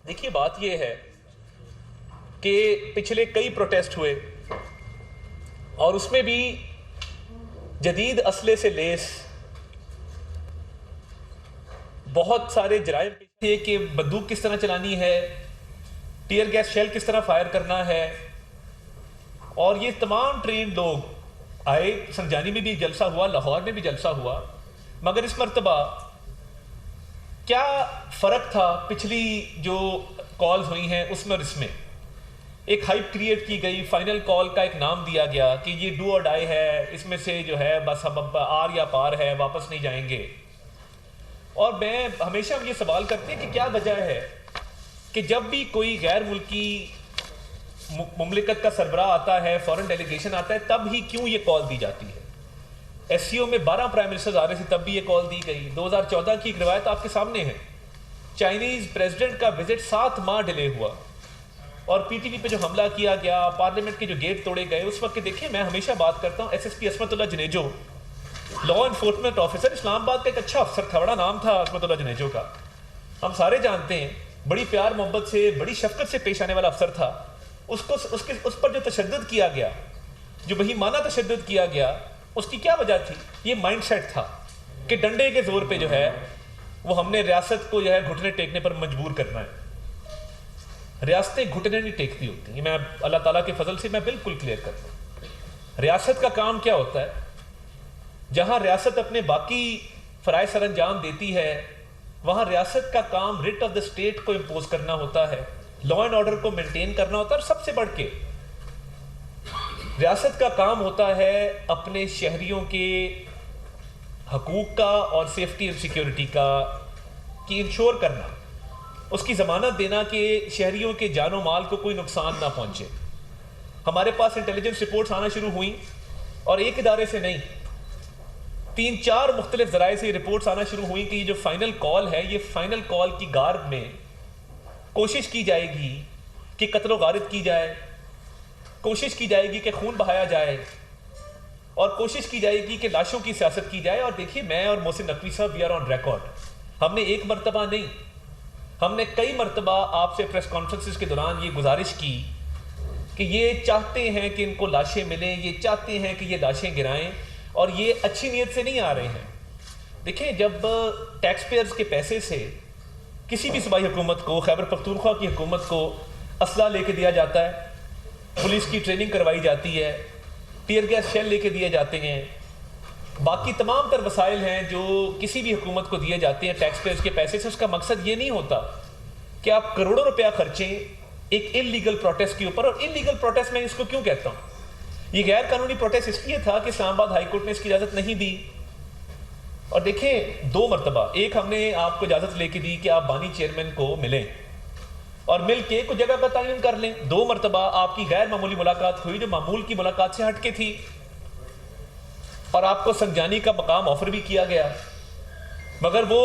دیکھیے بات یہ ہے کہ پچھلے کئی پروٹیسٹ ہوئے اور اس میں بھی جدید اسلحے سے لیس بہت سارے جرائم تھے کہ بندوق کس طرح چلانی ہے، ٹیئر گیس شیل کس طرح فائر کرنا ہے، اور یہ تمام ٹرینڈ لوگ آئے۔ سنجانی میں بھی جلسہ ہوا، لاہور میں بھی جلسہ ہوا، مگر اس مرتبہ کیا فرق تھا پچھلی جو کالز ہوئی ہیں اس میں اور اس میں؟ ایک ہائپ کریٹ کی گئی، فائنل کال کا ایک نام دیا گیا کہ یہ ڈو اور ڈائی ہے، اس میں سے جو ہے بس ہم آر یا پار ہے، واپس نہیں جائیں گے۔ اور میں ہمیشہ یہ سوال کرتے ہیں کہ کیا وجہ ہے کہ جب بھی کوئی غیر ملکی مملکت کا سربراہ آتا ہے، فورن ڈیلیگیشن آتا ہے، تب ہی کیوں یہ کال دی جاتی ہے؟ ایس سی او میں 12 پرائم منسٹرز آ رہے تھے، تب بھی یہ کال دی گئی۔ 2014 کی ایک روایت آپ کے سامنے ہے، چائنیز پریزیڈنٹ کا وزٹ 7 ماہ ڈیلے ہوا، اور پی ٹی وی پہ جو حملہ کیا گیا، پارلیمنٹ کے جو گیٹ توڑے گئے، اس وقت دیکھیں میں ہمیشہ بات کرتا ہوں، ایس ایس پی عصمت اللہ جنیجو لا انفورسمنٹ آفیسر، اسلام آباد کا ایک اچھا افسر تھا، بڑا نام تھا عصمت اللہ جنیجو کا، ہم سارے جانتے ہیں، بڑی پیار محبت سے، بڑی شفقت سے پیش آنے والا افسر تھا۔ اس پر جو تشدد کیا گیا، جو بہیمانہ تشدد کیا گیا، اس کی کیا وجہ تھی؟ یہ مائنڈ سیٹ تھا کہ ڈنڈے کے زور پہ جو ہے وہ ہم نے ریاست کو جو ہے گھٹنے ٹیکنے پر مجبور کرنا ہے۔ ریاستیں گھٹنے نہیں ٹیکتی ہوتی ہیں، میں اللہ تعالیٰ کے فضل سے میں بالکل کلیئر کرتا ہوں۔ ریاست کا کام کیا ہوتا ہے؟ جہاں ریاست اپنے باقی فرائض سر انجام دیتی ہے، وہاں ریاست کا کام ریٹ آف دا اسٹیٹ کو امپوز کرنا ہوتا ہے، لا اینڈ آرڈر کو مینٹین کرنا ہوتا ہے، اور سب سے بڑھ کے ریاست کا کام ہوتا ہے اپنے شہریوں کے حقوق کا اور سیفٹی اور سیکیورٹی کا کی انشور کرنا، اس کی ضمانت دینا کہ شہریوں کے جان و مال کو کوئی نقصان نہ پہنچے۔ ہمارے پاس انٹیلیجنس رپورٹس آنا شروع ہوئیں، اور ایک ادارے سے نہیں، 3-4 مختلف ذرائع سے یہ رپورٹس آنا شروع ہوئیں کہ یہ جو فائنل کال ہے، یہ فائنل کال کی گارد میں کوشش کی جائے گی کہ قتل و غارت کی جائے، کوشش کی جائے گی کہ خون بہایا جائے، اور کوشش کی جائے گی کہ لاشوں کی سیاست کی جائے۔ اور دیکھیے، میں اور محسن نقوی صاحب وی آر آن ریکارڈ، ہم نے ایک مرتبہ نہیں، ہم نے کئی مرتبہ آپ سے پریس کانفرنسز کے دوران یہ گزارش کی کہ یہ چاہتے ہیں کہ ان کو لاشیں ملیں، یہ چاہتے ہیں کہ یہ لاشیں گرائیں، اور یہ اچھی نیت سے نہیں آ رہے ہیں۔ دیکھیں، جب ٹیکس پیئرز کے پیسے سے کسی بھی صوبائی حکومت کو، خیبر پختونخوا کی حکومت کو اسلحہ لے کے دیا جاتا ہے، پولیس کی ٹریننگ کروائی جاتی ہے، ٹیئر گیس شیل لے کے دیے جاتے ہیں، باقی تمام تر وسائل ہیں جو کسی بھی حکومت کو دیے جاتے ہیں ٹیکس پیئرز کے پیسے سے، اس کا مقصد یہ نہیں ہوتا کہ آپ کروڑوں روپیہ خرچیں ایک انلیگل پروٹیسٹ کے اوپر۔ اور انلیگل پروٹیسٹ میں اس کو کیوں کہتا ہوں؟ یہ غیر قانونی پروٹیسٹ اس لیے تھا کہ اسلام آباد ہائی کورٹ نے اس کی اجازت نہیں دی۔ اور دیکھیں، 2 مرتبہ، ایک ہم نے آپ کو اجازت لے کے دی کہ آپ بانی چیئرمین کو ملیں اور مل کے کچھ جگہ کا تعین کر لیں۔ 2 مرتبہ آپ کی غیر معمولی ملاقات ہوئی جو معمول کی ملاقات سے ہٹ کے تھی، اور آپ کو سنجانی کا مقام آفر بھی کیا گیا، مگر وہ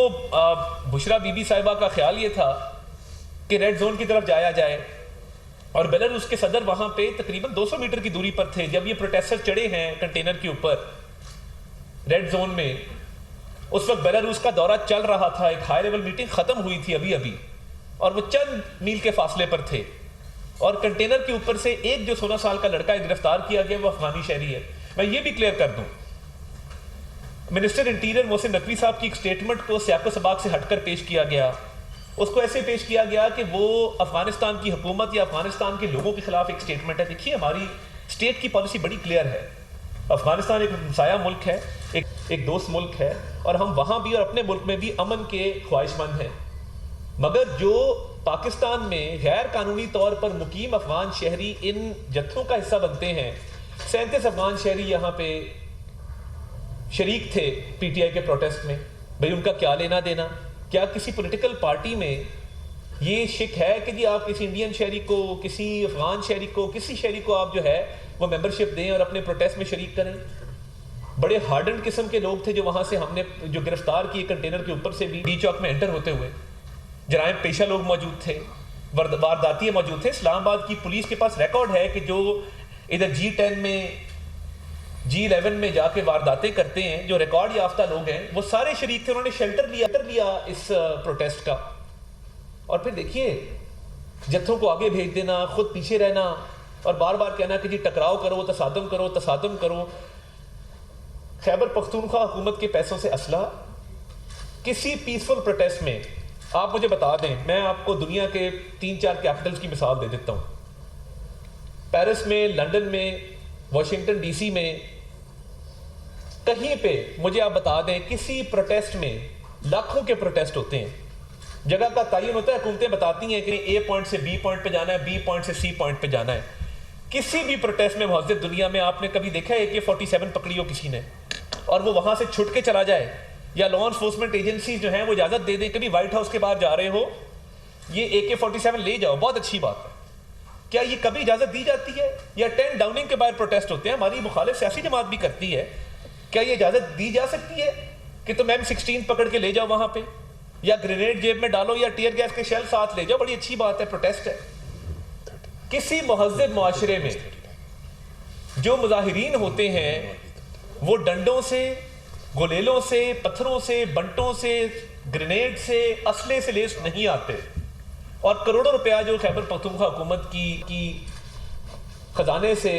بشرا بی بی صاحبہ کا خیال یہ تھا کہ ریڈ زون کی طرف جایا جائے، اور بیلاروس کے صدر وہاں پہ تقریباً 200 میٹر کی دوری پر تھے جب یہ پروٹیسٹر چڑھے ہیں کنٹینر کے اوپر ریڈ زون میں۔ اس وقت بیلاروس کا دورہ چل رہا تھا، ایک ہائی لیول میٹنگ ختم ہوئی تھی ابھی، اور وہ چند میل کے فاصلے پر تھے، اور کنٹینر کے اوپر سے ایک جو 16 سال کا لڑکا گرفتار کیا گیا، وہ افغانی شہری ہے۔ میں یہ بھی کلیئر کر دوں، منسٹر انٹیریئر محسن نقوی صاحب کی ایک سٹیٹمنٹ کو سیاق و سباق سے ہٹ کر پیش کیا گیا، اس کو ایسے پیش کیا گیا کہ وہ افغانستان کی حکومت یا افغانستان کے لوگوں کے خلاف ایک سٹیٹمنٹ ہے۔ دیکھیے، ہماری اسٹیٹ کی پالیسی بڑی کلیئر ہے، افغانستان ایک ہمسایہ ملک ہے، ایک دوست ملک ہے، اور ہم وہاں بھی اور اپنے ملک میں بھی امن کے خواہش مند ہیں، مگر جو پاکستان میں غیر قانونی طور پر مقیم افغان شہری ان جتھوں کا حصہ بنتے ہیں، 37 افغان شہری یہاں پہ شریک تھے پی ٹی آئی کے پروٹیسٹ میں، بھئی ان کا کیا لینا دینا؟ کیا کسی پولیٹیکل پارٹی میں یہ شک ہے کہ جی آپ کسی انڈین شہری کو، کسی افغان شہری کو، کسی شہری کو آپ جو ہے وہ ممبرشپ دیں اور اپنے پروٹیسٹ میں شریک کریں؟ بڑے ہارڈنڈ قسم کے لوگ تھے جو وہاں سے ہم نے جو گرفتار کیے کنٹینر کے اوپر سے بھی، ڈی چوک میں انٹر ہوتے ہوئے، جرائم پیشہ لوگ موجود تھے، وارداتیے موجود تھے۔ اسلام آباد کی پولیس کے پاس ریکارڈ ہے کہ جو ادھر G10 میں، G11 میں جا کے وارداتیں کرتے ہیں، جو ریکارڈ یافتہ لوگ ہیں، وہ سارے شریک تھے، انہوں نے شیلٹر لیا اس پروٹیسٹ کا۔ اور پھر دیکھیے، جتھوں کو آگے بھیج دینا، خود پیچھے رہنا اور بار بار کہنا کہ جی ٹکراؤ کرو، تصادم کرو، تصادم کرو. خیبر پختونخوا حکومت کے پیسوں سے اسلحہ کسی پیسفل پروٹیسٹ میں، آپ مجھے بتا دیں، میں آپ کو دنیا کے 3-4 کیپٹلز کی مثال دے دیتا ہوں. پیرس میں، لنڈن میں، واشنگٹن ڈی سی میں، کہیں پہ مجھے آپ بتا دیں کسی پروٹیسٹ میں لاکھوں کے پروٹیسٹ ہوتے ہیں، جگہ کا تعین ہوتا ہے، حکومتیں بتاتی ہیں کہ اے پوائنٹ سے بی پوائنٹ پہ جانا ہے، بی پوائنٹ سے سی پوائنٹ پہ جانا ہے. کسی بھی پروٹیسٹ میں مہذب دنیا میں آپ نے کبھی دیکھا ہے AK-47 پکڑی ہو کسی نے اور وہ وہاں سے چھٹ کے چلا جائے، یا لا انفورسمنٹ ایجنسیز جو ہیں وہ اجازت دے دیں کبھی وائٹ ہاؤس کے باہر جا رہے ہو یہ AK-47 لے جاؤ، بہت اچھی بات ہے. کیا یہ کبھی اجازت دی جاتی ہے؟ یا 10 ڈاؤننگ کے باہر پروٹیسٹ ہوتے ہیں، ہماری مخالف سیاسی جماعت بھی کرتی ہے، کیا یہ اجازت دی جا سکتی ہے کہ تم M16 پکڑ کے لے جاؤ وہاں پہ، یا گرینیڈ جیب میں ڈالو، یا ٹیئر گیس کے شیل ساتھ لے جاؤ؟ بڑی اچھی بات ہے، پروٹیسٹ ہے. کسی مہذب معاشرے میں جو مظاہرین ہوتے ہیں وہ ڈنڈوں سے، گلیلوں سے، پتھروں سے، بنٹوں سے، گرینیڈ سے، اسلحے سے لیس نہیں آتے، اور کروڑوں روپیہ جو خیبر پختونخوا حکومت کی خزانے سے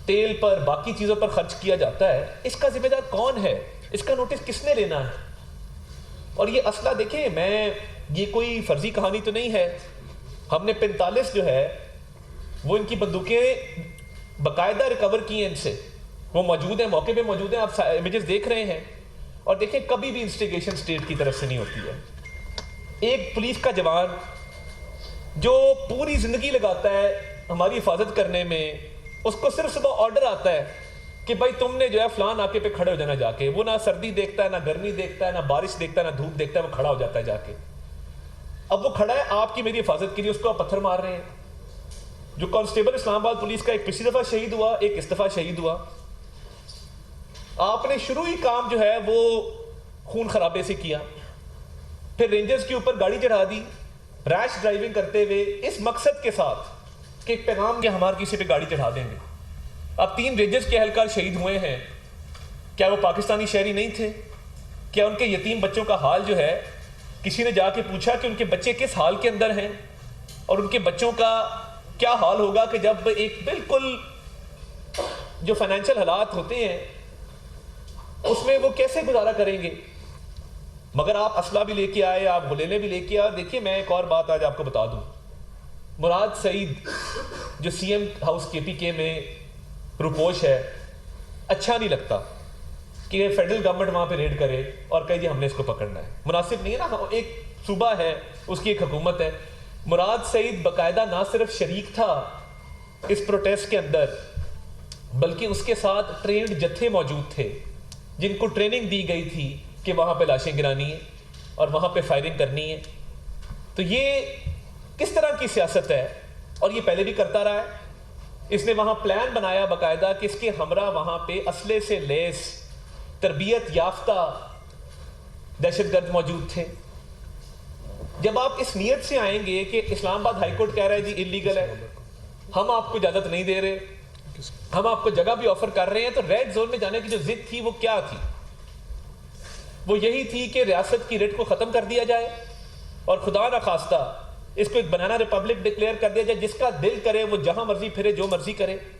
تیل پر، باقی چیزوں پر خرچ کیا جاتا ہے، اس کا ذمہ دار کون ہے؟ اس کا نوٹس کس نے لینا ہے؟ اور یہ اسلحہ دیکھیں، یہ کوئی فرضی کہانی تو نہیں ہے. ہم نے 45 جو ہے وہ ان کی بندوقیں باقاعدہ ریکور کی ہیں ان سے، وہ موجود ہیں، موقع پہ موجود ہیں، آپ امیجز دیکھ رہے ہیں. اور دیکھیں کبھی بھی انسٹیگیشن اسٹیٹ کی طرف سے نہیں ہوتی ہے. ایک پولیس کا جوان جو پوری زندگی لگاتا ہے ہماری حفاظت کرنے میں، اس کو صرف صبح آرڈر آتا ہے کہ بھائی تم نے جو ہے فلاں ناکے پہ کھڑے ہو جانا جا کے. وہ نہ سردی دیکھتا ہے، نہ گرمی دیکھتا ہے، نہ بارش دیکھتا ہے، نہ دھوپ دیکھتا ہے، وہ کھڑا ہو جاتا ہے جا کے. اب وہ کھڑا ہے آپ کی میری حفاظت کے لیے، اس کو آپ پتھر مار رہے ہیں. جو کانسٹیبل اسلام آباد پولیس کا ایک پچھلی دفعہ شہید ہوا، ایک اس دفعہ شہید ہوا. آپ نے شروعی کام جو ہے وہ خون خرابے سے کیا، پھر رینجرز کے اوپر گاڑی چڑھا دی ریش ڈرائیونگ کرتے ہوئے، اس مقصد کے ساتھ کہ ایک پیغام کہ ہمارے کسی پہ گاڑی چڑھا دیں گے. اب 3 رینجرز کے اہلکار شہید ہوئے ہیں. کیا وہ پاکستانی شہری نہیں تھے؟ کیا ان کے یتیم بچوں کا حال جو ہے، کسی نے جا کے پوچھا کہ ان کے بچے کس حال کے اندر ہیں، اور ان کے بچوں کا کیا حال ہوگا کہ جب ایک بالکل جو فائنینشیل حالات ہوتے ہیں اس میں وہ کیسے گزارا کریں گے؟ مگر آپ اسلحہ بھی لے کے آئے، آپ گلیلے بھی لے کے آئے. دیکھیے میں ایک اور بات آج آپ کو بتا دوں. مراد سعید جو CM ہاؤس KPK میں روپوش ہے، اچھا نہیں لگتا کہ فیڈرل گورنمنٹ وہاں پہ ریڈ کرے اور کہے جی ہم نے اس کو پکڑنا ہے. مناسب نہیں ہے نا. ایک صوبہ ہے، اس کی ایک حکومت ہے. مراد سعید باقاعدہ نہ صرف شریک تھا اس پروٹیسٹ کے اندر، بلکہ اس کے ساتھ ٹرینڈ جتھے موجود تھے جن کو ٹریننگ دی گئی تھی کہ وہاں پہ لاشیں گرانی ہے اور وہاں پہ فائرنگ کرنی ہے. تو یہ کس طرح کی سیاست ہے؟ اور یہ پہلے بھی کرتا رہا ہے. اس نے وہاں پلان بنایا باقاعدہ کہ اس کے ہمراہ وہاں پہ اسلحے سے لیس تربیت یافتہ دہشت گرد موجود تھے. جب آپ اس نیت سے آئیں گے کہ اسلام آباد ہائی کورٹ کہہ رہا ہے جی انلیگل ہے، ہم آپ کو اجازت نہیں دے رہے، ہم آپ کو جگہ بھی آفر کر رہے ہیں، تو ریڈ زون میں جانے کی جو ضد تھی وہ کیا تھی؟ وہ یہی تھی کہ ریاست کی ریٹ کو ختم کر دیا جائے اور خدا نخواستہ اس کو ایک بنانا ریپبلک ڈکلیئر کر دیا جائے، جس کا دل کرے وہ جہاں مرضی پھرے، جو مرضی کرے.